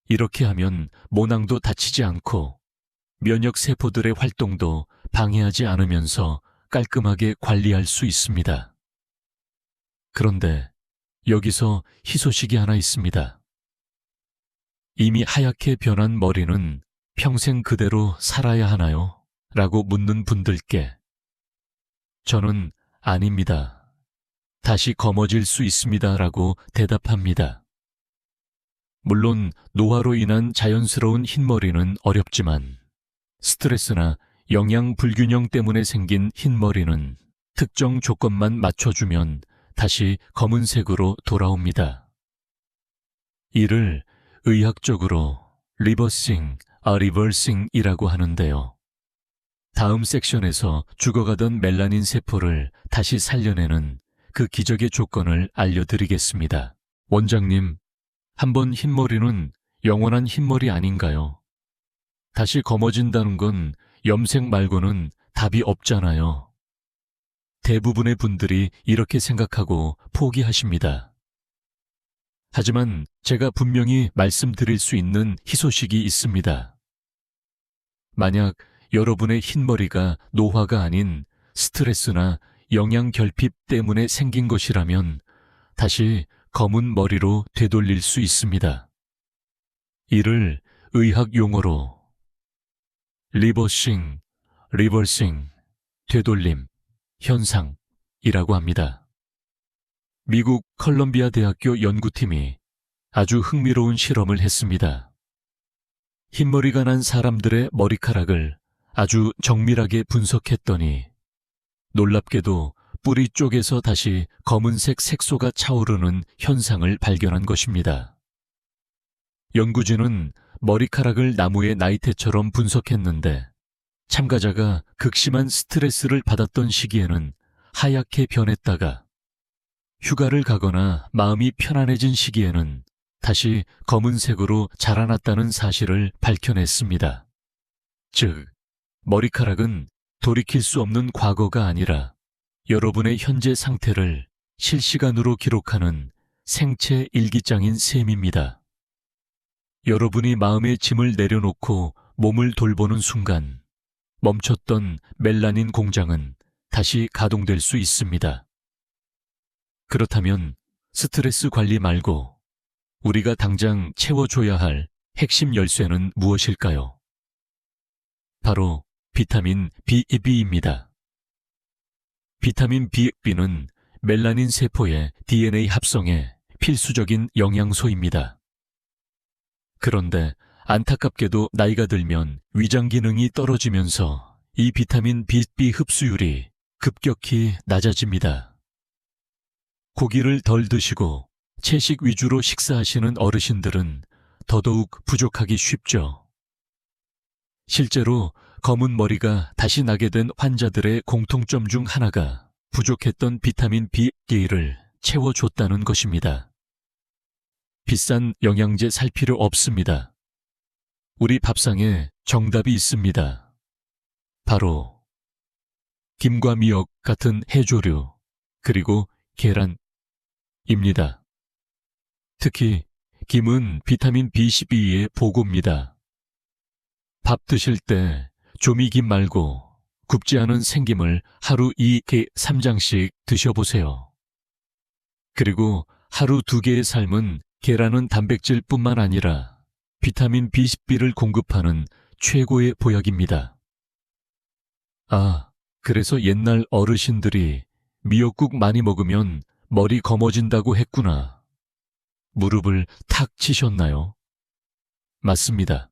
Speaker 1: 이렇게 하면 모낭도 다치지 않고 면역 세포들의 활동도 방해하지 않으면서 깔끔하게 관리할 수 있습니다. 그런데 여기서 희소식이 하나 있습니다. 이미 하얗게 변한 머리는 평생 그대로 살아야 하나요? 라고 묻는 분들께 저는 아닙니다. 다시 검어질 수 있습니다. 라고 대답합니다. 물론 노화로 인한 자연스러운 흰머리는 어렵지만 스트레스나 영양 불균형 때문에 생긴 흰머리는 특정 조건만 맞춰주면 다시 검은색으로 돌아옵니다. 이를 의학적으로 리버싱, 리버싱이라고 하는데요. 다음 섹션에서 죽어가던 멜라닌 세포를 다시 살려내는 그 기적의 조건을 알려드리겠습니다. 원장님, 한번 흰머리는 영원한 흰머리 아닌가요? 다시 검어진다는 건 염색 말고는 답이 없잖아요. 대부분의 분들이 이렇게 생각하고 포기하십니다. 하지만 제가 분명히 말씀드릴 수 있는 희소식이 있습니다. 만약 여러분의 흰머리가 노화가 아닌 스트레스나 영양 결핍 때문에 생긴 것이라면 다시 검은 머리로 되돌릴 수 있습니다. 이를 의학 용어로 리버싱, 리버싱, 되돌림, 현상이라고 합니다. 미국 컬럼비아 대학교 연구팀이 아주 흥미로운 실험을 했습니다. 흰머리가 난 사람들의 머리카락을 아주 정밀하게 분석했더니 놀랍게도 뿌리 쪽에서 다시 검은색 색소가 차오르는 현상을 발견한 것입니다. 연구진은 머리카락을 나무의 나이테처럼 분석했는데 참가자가 극심한 스트레스를 받았던 시기에는 하얗게 변했다가 휴가를 가거나 마음이 편안해진 시기에는 다시 검은색으로 자라났다는 사실을 밝혀냈습니다. 즉, 머리카락은 돌이킬 수 없는 과거가 아니라 여러분의 현재 상태를 실시간으로 기록하는 생체 일기장인 셈입니다. 여러분이 마음의 짐을 내려놓고 몸을 돌보는 순간 멈췄던 멜라닌 공장은 다시 가동될 수 있습니다. 그렇다면 스트레스 관리 말고 우리가 당장 채워줘야 할 핵심 열쇠는 무엇일까요? 바로 비타민 B2B입니다. 비타민 B2B는 멜라닌 세포의 DNA 합성에 필수적인 영양소입니다. 그런데 안타깝게도 나이가 들면 위장 기능이 떨어지면서 이 비타민 B2B 흡수율이 급격히 낮아집니다. 고기를 덜 드시고 채식 위주로 식사하시는 어르신들은 더더욱 부족하기 쉽죠. 실제로 검은 머리가 다시 나게 된 환자들의 공통점 중 하나가 부족했던 비타민 B1을 채워줬다는 것입니다. 비싼 영양제 살 필요 없습니다. 우리 밥상에 정답이 있습니다. 바로 김과 미역 같은 해조류, 그리고 계란입니다. 특히 김은 비타민 B12의 보고입니다. 밥 드실 때 조미김 말고 굽지 않은 생김을 하루 2개 3장씩 드셔보세요. 그리고 하루 2개의 삶은 계란은 단백질뿐만 아니라 비타민 B12를 공급하는 최고의 보약입니다. 아, 그래서 옛날 어르신들이 미역국 많이 먹으면 머리 검어진다고 했구나. 무릎을 탁 치셨나요? 맞습니다.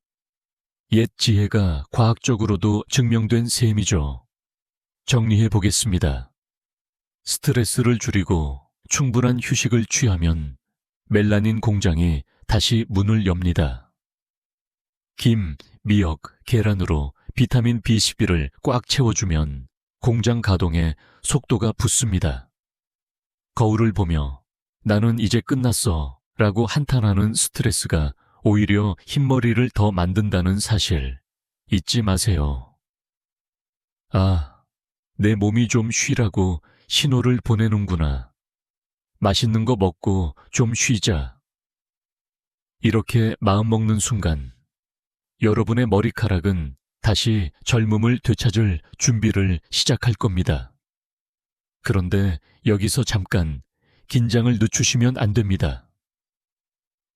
Speaker 1: 옛 지혜가 과학적으로도 증명된 셈이죠. 정리해 보겠습니다. 스트레스를 줄이고 충분한 휴식을 취하면 멜라닌 공장이 다시 문을 엽니다. 김, 미역, 계란으로 비타민 B12를 꽉 채워주면 공장 가동에 속도가 붙습니다. 거울을 보며 나는 이제 끝났어 라고 한탄하는 스트레스가 오히려 흰머리를 더 만든다는 사실 잊지 마세요. 아, 내 몸이 좀 쉬라고 신호를 보내는구나. 맛있는 거 먹고 좀 쉬자. 이렇게 마음먹는 순간 여러분의 머리카락은 다시 젊음을 되찾을 준비를 시작할 겁니다. 그런데 여기서 잠깐 긴장을 늦추시면 안 됩니다.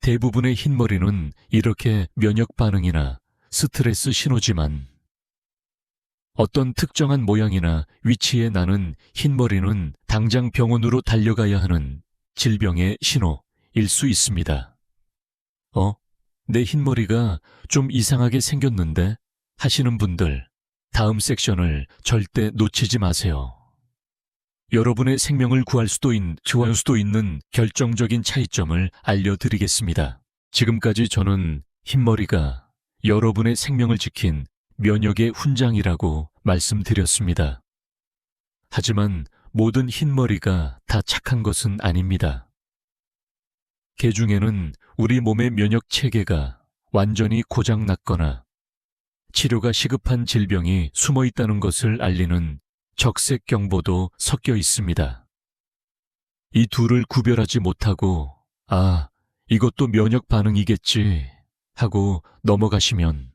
Speaker 1: 대부분의 흰머리는 이렇게 면역 반응이나 스트레스 신호지만 어떤 특정한 모양이나 위치에 나는 흰머리는 당장 병원으로 달려가야 하는 질병의 신호일 수 있습니다. 내 흰머리가 좀 이상하게 생겼는데 하시는 분들, 다음 섹션을 절대 놓치지 마세요. 여러분의 생명을 구할 수도 있는 결정적인 차이점을 알려드리겠습니다. 지금까지 저는 흰머리가 여러분의 생명을 지킨 면역의 훈장이라고 말씀드렸습니다. 하지만 모든 흰머리가 다 착한 것은 아닙니다. 개 중에는 우리 몸의 면역 체계가 완전히 고장났거나 치료가 시급한 질병이 숨어 있다는 것을 알리는 적색 경보도 섞여 있습니다. 이 둘을 구별하지 못하고 이것도 면역 반응이겠지 하고 넘어가시면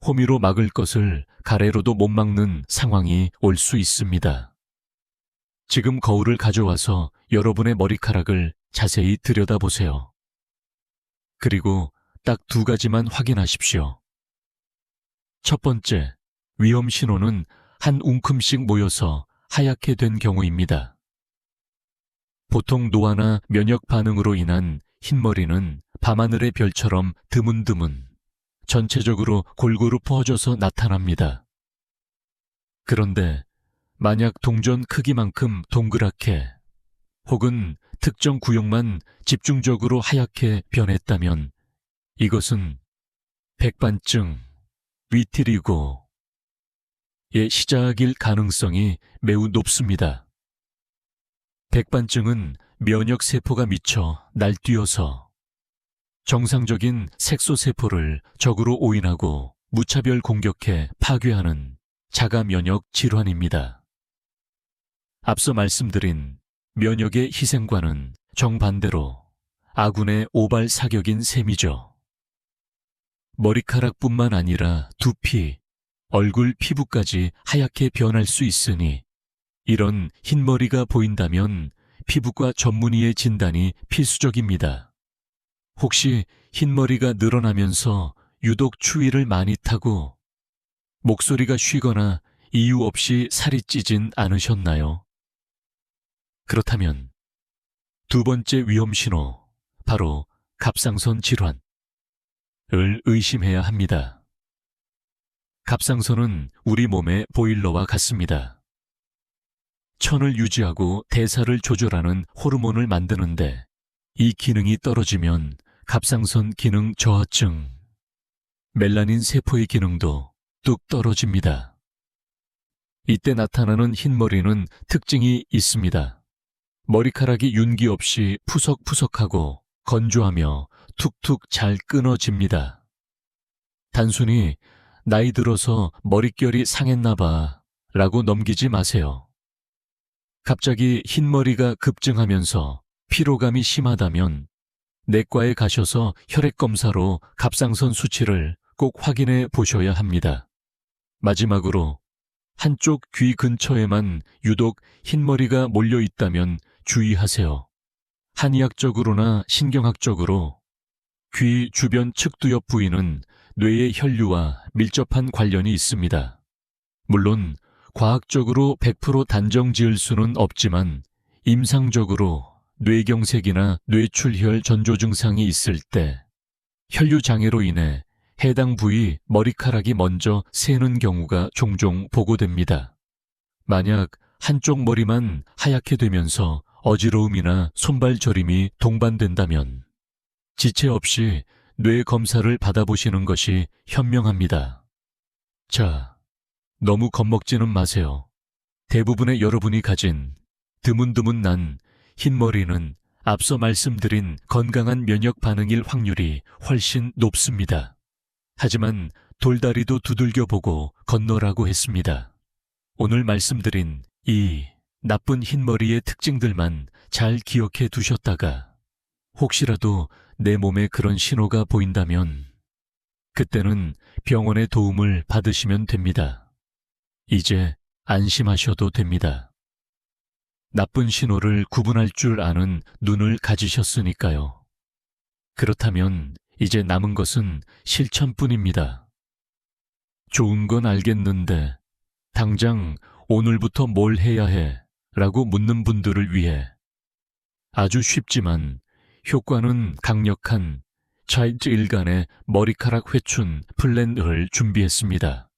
Speaker 1: 호미로 막을 것을 가래로도 못 막는 상황이 올 수 있습니다. 지금 거울을 가져와서 여러분의 머리카락을 자세히 들여다보세요. 그리고 딱 2가지만 확인하십시오. 첫 번째, 위험 신호는 한 움큼씩 모여서 하얗게 된 경우입니다. 보통 노화나 면역 반응으로 인한 흰머리는 밤하늘의 별처럼 드문드문 전체적으로 골고루 퍼져서 나타납니다. 그런데 만약 동전 크기만큼 동그랗게 혹은 특정 구역만 집중적으로 하얗게 변했다면 이것은 백반증, 위티리고의 시작일 가능성이 매우 높습니다. 백반증은 면역세포가 미쳐 날뛰어서 정상적인 색소세포를 적으로 오인하고 무차별 공격해 파괴하는 자가면역 질환입니다. 앞서 말씀드린 면역의 희생과는 정반대로 아군의 오발 사격인 셈이죠. 머리카락뿐만 아니라 두피, 얼굴 피부까지 하얗게 변할 수 있으니 이런 흰머리가 보인다면 피부과 전문의의 진단이 필수적입니다. 혹시 흰머리가 늘어나면서 유독 추위를 많이 타고 목소리가 쉬거나 이유 없이 살이 찌진 않으셨나요? 그렇다면 2번째 위험 신호, 바로 갑상선 질환을 의심해야 합니다. 갑상선은 우리 몸의 보일러와 같습니다. 천을 유지하고 대사를 조절하는 호르몬을 만드는데 이 기능이 떨어지면 갑상선 기능 저하증, 멜라닌 세포의 기능도 뚝뚝 떨어집니다. 이때 나타나는 흰머리는 특징이 있습니다. 머리카락이 윤기 없이 푸석푸석하고 건조하며 툭툭 잘 끊어집니다. 단순히 나이 들어서 머릿결이 상했나봐 라고 넘기지 마세요. 갑자기 흰머리가 급증하면서 피로감이 심하다면 내과에 가셔서 혈액검사로 갑상선 수치를 꼭 확인해 보셔야 합니다. 마지막으로 한쪽 귀 근처에만 유독 흰머리가 몰려 있다면 주의하세요. 한의학적으로나 신경학적으로 귀 주변 측두엽 부위는 뇌의 혈류와 밀접한 관련이 있습니다. 물론 과학적으로 100% 단정 지을 수는 없지만 임상적으로 뇌경색이나 뇌출혈 전조 증상이 있을 때 혈류 장애로 인해 해당 부위 머리카락이 먼저 새는 경우가 종종 보고됩니다. 만약 한쪽 머리만 하얗게 되면서 어지러움이나 손발 저림이 동반된다면 지체 없이 뇌 검사를 받아보시는 것이 현명합니다. 자, 너무 겁먹지는 마세요. 대부분의 여러분이 가진 드문드문 난 흰머리는 앞서 말씀드린 건강한 면역 반응일 확률이 훨씬 높습니다. 하지만 돌다리도 두들겨보고 건너라고 했습니다. 오늘 말씀드린 이 나쁜 흰머리의 특징들만 잘 기억해 두셨다가 혹시라도 내 몸에 그런 신호가 보인다면 그때는 병원의 도움을 받으시면 됩니다. 이제 안심하셔도 됩니다. 나쁜 신호를 구분할 줄 아는 눈을 가지셨으니까요. 그렇다면 이제 남은 것은 실천뿐입니다. 좋은 건 알겠는데 당장 오늘부터 뭘 해야 해? 라고 묻는 분들을 위해 아주 쉽지만 효과는 강력한 차일즈 일간의 머리카락 회춘 플랜을 준비했습니다.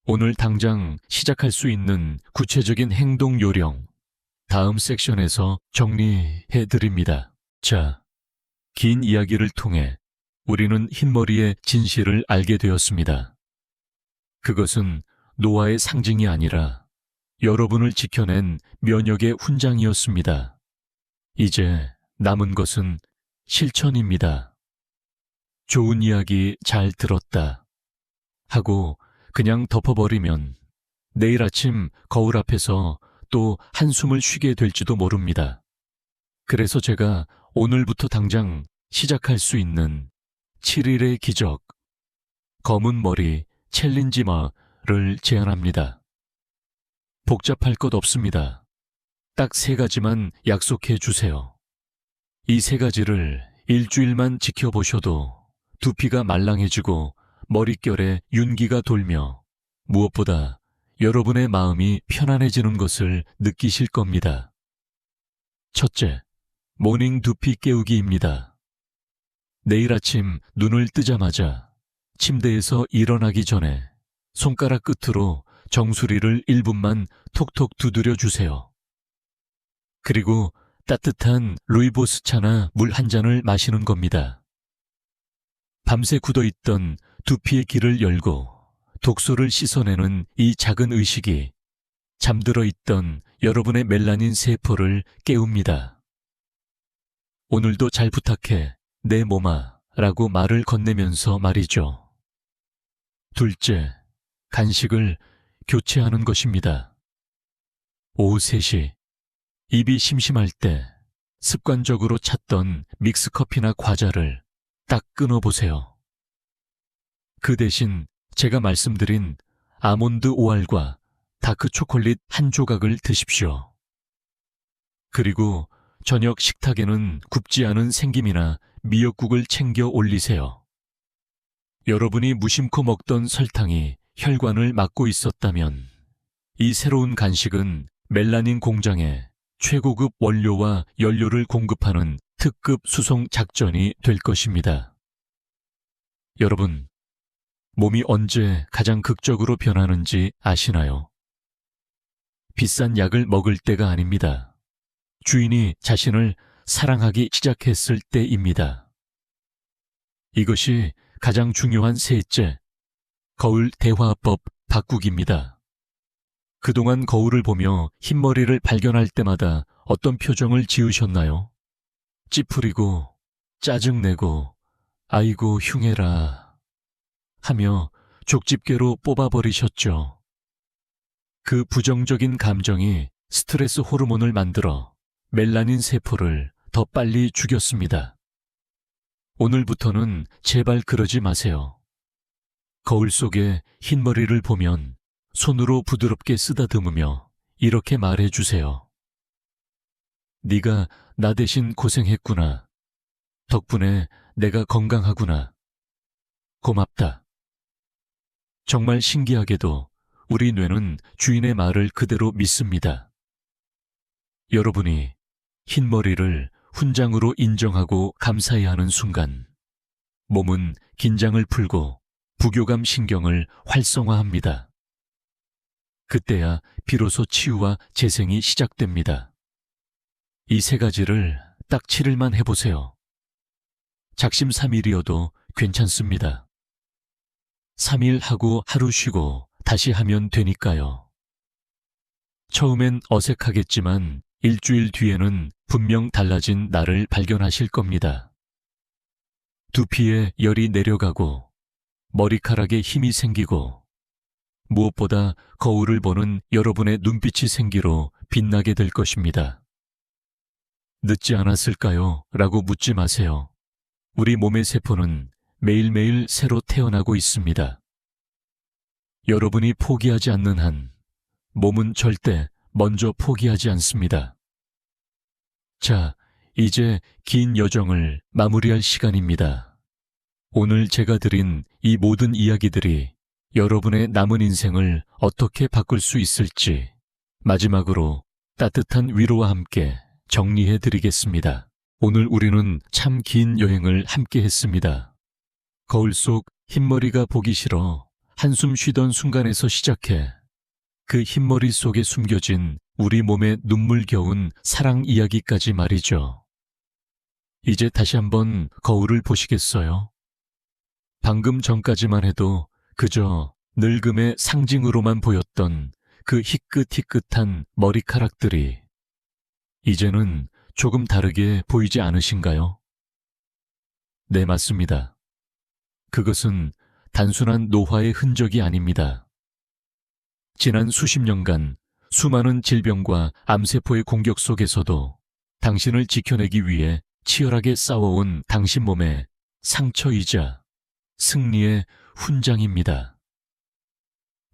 Speaker 1: 오늘 당장 시작할 수 있는 구체적인 행동 요령 다음 섹션에서 정리해 드립니다. 자, 긴 이야기를 통해 우리는 흰머리의 진실을 알게 되었습니다. 그것은 노화의 상징이 아니라 여러분을 지켜낸 면역의 훈장이었습니다. 이제 남은 것은 실천입니다. 좋은 이야기 잘 들었다 하고 그냥 덮어버리면 내일 아침 거울 앞에서 또 한숨을 쉬게 될지도 모릅니다. 그래서 제가 오늘부터 당장 시작할 수 있는 7일의 기적, 검은 머리 챌린지마를 제안합니다. 복잡할 것 없습니다. 딱 3가지만 약속해 주세요. 이 3가지를 일주일만 지켜보셔도 두피가 말랑해지고 머릿결에 윤기가 돌며 무엇보다 여러분의 마음이 편안해지는 것을 느끼실 겁니다. 첫째, 모닝 두피 깨우기입니다. 내일 아침 눈을 뜨자마자 침대에서 일어나기 전에 손가락 끝으로 정수리를 1분만 톡톡 두드려 주세요. 그리고 따뜻한 루이보스 차나 물 한 잔을 마시는 겁니다. 밤새 굳어있던 두피의 길을 열고 독소를 씻어내는 이 작은 의식이 잠들어 있던 여러분의 멜라닌 세포를 깨웁니다. 오늘도 잘 부탁해, 내 몸아 라고 말을 건네면서 말이죠. 둘째, 간식을 교체하는 것입니다. 오후 3시, 입이 심심할 때 습관적으로 찾던 믹스커피나 과자를 딱 끊어보세요. 그 대신 제가 말씀드린 아몬드 오알과 다크 초콜릿 한 조각을 드십시오. 그리고 저녁 식탁에는 굽지 않은 생김이나 미역국을 챙겨 올리세요. 여러분이 무심코 먹던 설탕이 혈관을 막고 있었다면 이 새로운 간식은 멜라닌 공장에 최고급 원료와 연료를 공급하는 특급 수송 작전이 될 것입니다. 여러분, 몸이 언제 가장 극적으로 변하는지 아시나요? 비싼 약을 먹을 때가 아닙니다. 주인이 자신을 사랑하기 시작했을 때입니다. 이것이 가장 중요한 셋째, 거울 대화법 바꾸기입니다. 그동안 거울을 보며 흰머리를 발견할 때마다 어떤 표정을 지으셨나요? 찌푸리고, 짜증내고, 아이고 흉해라 하며 족집게로 뽑아버리셨죠. 그 부정적인 감정이 스트레스 호르몬을 만들어 멜라닌 세포를 더 빨리 죽였습니다. 오늘부터는 제발 그러지 마세요. 거울 속에 흰머리를 보면 손으로 부드럽게 쓰다듬으며 이렇게 말해주세요. 네가 나 대신 고생했구나. 덕분에 내가 건강하구나. 고맙다. 정말 신기하게도 우리 뇌는 주인의 말을 그대로 믿습니다. 여러분이 흰머리를 훈장으로 인정하고 감사해야 하는 순간, 몸은 긴장을 풀고 부교감 신경을 활성화합니다. 그때야 비로소 치유와 재생이 시작됩니다. 이 세 가지를 딱 7일만 해보세요. 작심삼일이어도 괜찮습니다. 3일 하고 하루 쉬고 다시 하면 되니까요. 처음엔 어색하겠지만 일주일 뒤에는 분명 달라진 나를 발견하실 겁니다. 두피에 열이 내려가고 머리카락에 힘이 생기고 무엇보다 거울을 보는 여러분의 눈빛이 생기로 빛나게 될 것입니다. 늦지 않았을까요? 라고 묻지 마세요. 우리 몸의 세포는 매일매일 새로 태어나고 있습니다. 여러분이 포기하지 않는 한 몸은 절대 먼저 포기하지 않습니다. 자, 이제 긴 여정을 마무리할 시간입니다. 오늘 제가 드린 이 모든 이야기들이 여러분의 남은 인생을 어떻게 바꿀 수 있을지 마지막으로 따뜻한 위로와 함께 정리해 드리겠습니다. 오늘 우리는 참 긴 여행을 함께 했습니다. 거울 속 흰머리가 보기 싫어 한숨 쉬던 순간에서 시작해 그 흰머리 속에 숨겨진 우리 몸의 눈물겨운 사랑 이야기까지 말이죠. 이제 다시 한번 거울을 보시겠어요? 방금 전까지만 해도 그저 늙음의 상징으로만 보였던 그 희끗희끗한 머리카락들이 이제는 조금 다르게 보이지 않으신가요? 네, 맞습니다. 그것은 단순한 노화의 흔적이 아닙니다. 지난 수십 년간 수많은 질병과 암세포의 공격 속에서도 당신을 지켜내기 위해 치열하게 싸워온 당신 몸의 상처이자 승리의 훈장입니다.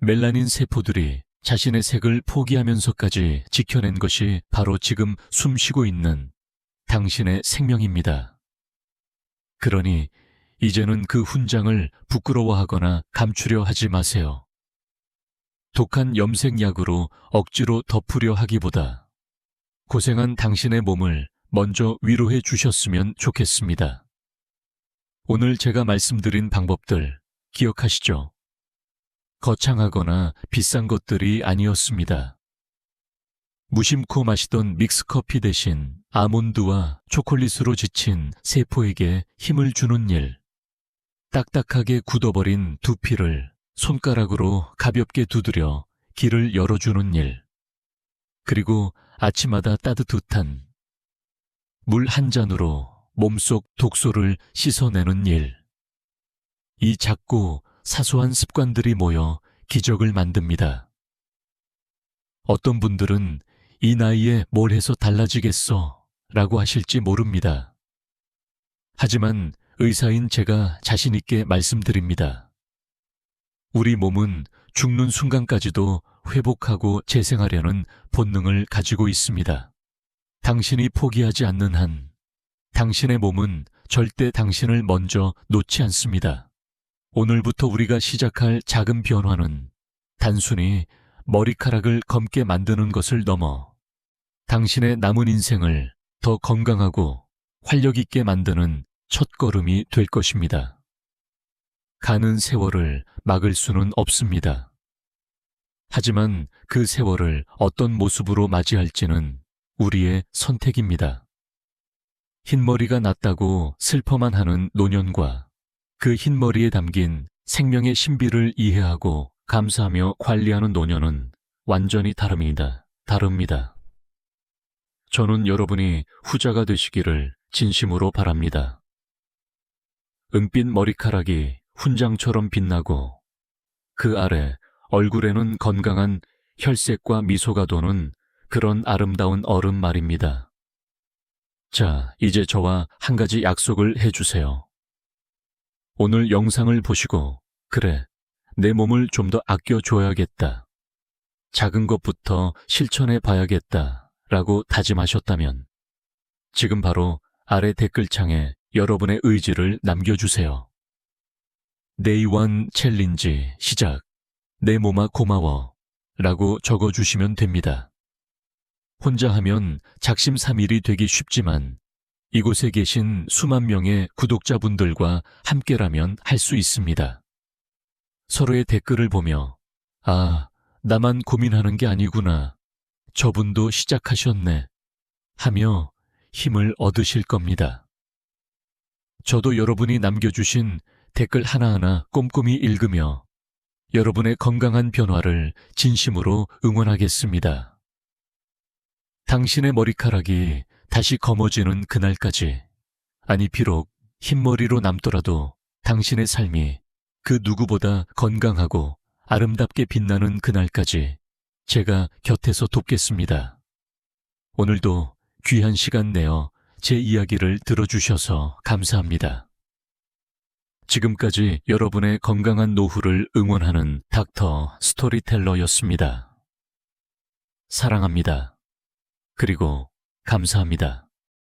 Speaker 1: 멜라닌 세포들이 자신의 색을 포기하면서까지 지켜낸 것이 바로 지금 숨쉬고 있는 당신의 생명입니다. 그러니 이제는 그 훈장을 부끄러워하거나 감추려 하지 마세요. 독한 염색약으로 억지로 덮으려 하기보다 고생한 당신의 몸을 먼저 위로해 주셨으면 좋겠습니다. 오늘 제가 말씀드린 방법들 기억하시죠? 거창하거나 비싼 것들이 아니었습니다. 무심코 마시던 믹스커피 대신 아몬드와 초콜릿으로 지친 세포에게 힘을 주는 일, 딱딱하게 굳어버린 두피를 손가락으로 가볍게 두드려 길을 열어주는 일, 그리고 아침마다 따뜻한 물 한 잔으로 몸속 독소를 씻어내는 일. 이 작고 사소한 습관들이 모여 기적을 만듭니다. 어떤 분들은 이 나이에 뭘 해서 달라지겠어 라고 하실지 모릅니다. 하지만 의사인 제가 자신 있게 말씀드립니다. 우리 몸은 죽는 순간까지도 회복하고 재생하려는 본능을 가지고 있습니다. 당신이 포기하지 않는 한 당신의 몸은 절대 당신을 먼저 놓지 않습니다. 오늘부터 우리가 시작할 작은 변화는 단순히 머리카락을 검게 만드는 것을 넘어 당신의 남은 인생을 더 건강하고 활력 있게 만드는 첫걸음이 될 것입니다. 가는 세월을 막을 수는 없습니다. 하지만 그 세월을 어떤 모습으로 맞이할지는 우리의 선택입니다. 흰머리가 났다고 슬퍼만 하는 노년과 그 흰머리에 담긴 생명의 신비를 이해하고 감사하며 관리하는 노년은 완전히 다릅니다. 저는 여러분이 후자가 되시기를 진심으로 바랍니다. 은빛 머리카락이 훈장처럼 빛나고 그 아래 얼굴에는 건강한 혈색과 미소가 도는 그런 아름다운 어른 말입니다. 자, 이제 저와 한 가지 약속을 해주세요. 오늘 영상을 보시고 그래, 내 몸을 좀 더 아껴줘야겠다. 작은 것부터 실천해 봐야겠다 라고 다짐하셨다면 지금 바로 아래 댓글창에 여러분의 의지를 남겨주세요. Day 1 챌린지 시작. 내 몸아 고마워 라고 적어주시면 됩니다. 혼자 하면 작심삼일이 되기 쉽지만 이곳에 계신 수만 명의 구독자분들과 함께라면 할 수 있습니다. 서로의 댓글을 보며 아, 나만 고민하는 게 아니구나. 저분도 시작하셨네. 하며 힘을 얻으실 겁니다. 저도 여러분이 남겨주신 댓글 하나하나 꼼꼼히 읽으며 여러분의 건강한 변화를 진심으로 응원하겠습니다. 당신의 머리카락이 다시 검어지는 그날까지, 아니 비록 흰머리로 남더라도 당신의 삶이 그 누구보다 건강하고 아름답게 빛나는 그날까지 제가 곁에서 돕겠습니다. 오늘도 귀한 시간 내어 제 이야기를 들어주셔서 감사합니다. 지금까지 여러분의 건강한 노후를 응원하는 닥터 스토리텔러였습니다. 사랑합니다. 그리고 감사합니다.